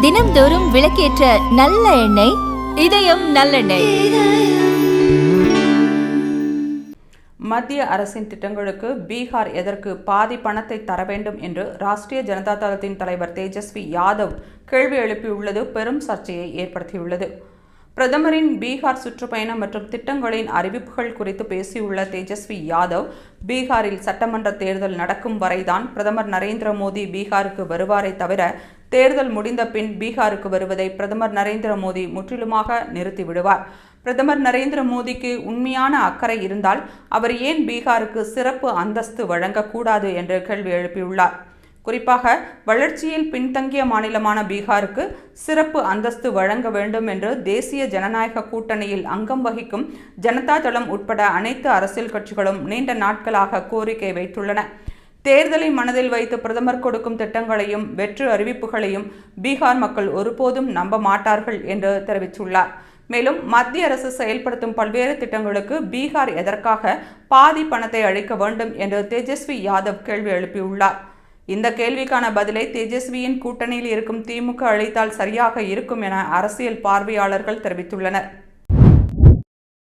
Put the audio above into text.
தினம்தோறும் விளக்கேற்ற நல்ல எண்ணெய் இதயம் நல்லெண்ணெய். மத்திய அரசின் திட்டங்களுக்கு பீகார் எதற்கு பாதி பணத்தை தர வேண்டும் என்று ராஷ்டிரிய ஜனதா தளத்தின் தலைவர் தேஜஸ்வி யாதவ் கேள்வி எழுப்பியுள்ளது பெரும் சர்ச்சையை ஏற்படுத்தியுள்ளது. பிரதமரின் பீகார் சுற்றுப்பயணம் மற்றும் திட்டங்களின் அறிவிப்புகள் குறித்து பேசியுள்ள தேஜஸ்வி யாதவ், பீகாரில் சட்டமன்ற தேர்தல் நடக்கும் வரைதான் பிரதமர் நரேந்திர மோடி பீகாருக்கு வருவாரே தவிர தேர்தல் முடிந்த பின் பீகாருக்கு வருவதை பிரதமர் நரேந்திர மோடி முற்றிலுமாக நிறுத்திவிடுவார். பிரதமர் நரேந்திர மோடிக்கு உண்மையான அக்கறை இருந்தால் அவர் ஏன் பீகாருக்கு சிறப்பு அந்தஸ்து வழங்கக்கூடாது என்று கேள்வி எழுப்பியுள்ளார். குறிப்பாக வளர்ச்சியில் பின்தங்கிய மாநிலமான பீகாருக்கு சிறப்பு அந்தஸ்து வழங்க வேண்டும் என்று தேசிய ஜனநாயக கூட்டணியில் அங்கம் வகிக்கும் ஜனதா தளம் உட்பட அனைத்து அரசியல் கட்சிகளும் நீண்ட நாட்களாக கோரிக்கை வைத்துள்ளன. தேர்தலை மனதில் வைத்து பிரதமர் கொடுக்கும் திட்டங்களையும் வெற்று அறிவிப்புகளையும் பீகார் மக்கள் ஒருபோதும் நம்ப மாட்டார்கள் என்று தெரிவித்துள்ளார். மேலும் மத்திய அரசு செயல்படுத்தும் பல்வேறு திட்டங்களுக்கு பீகார் எதற்காக பாதி பணத்தை அளிக்க வேண்டும் என்று தேஜஸ்வி யாதவ் கேள்வி எழுப்பியுள்ளார். இந்த கேள்விக்கான பதிலை தேஜஸ்வியின் கூட்டணியில் இருக்கும் திமுக அளித்தால் சரியாக இருக்கும் என அரசியல் பார்வையாளர்கள் தெரிவித்துள்ளனர்.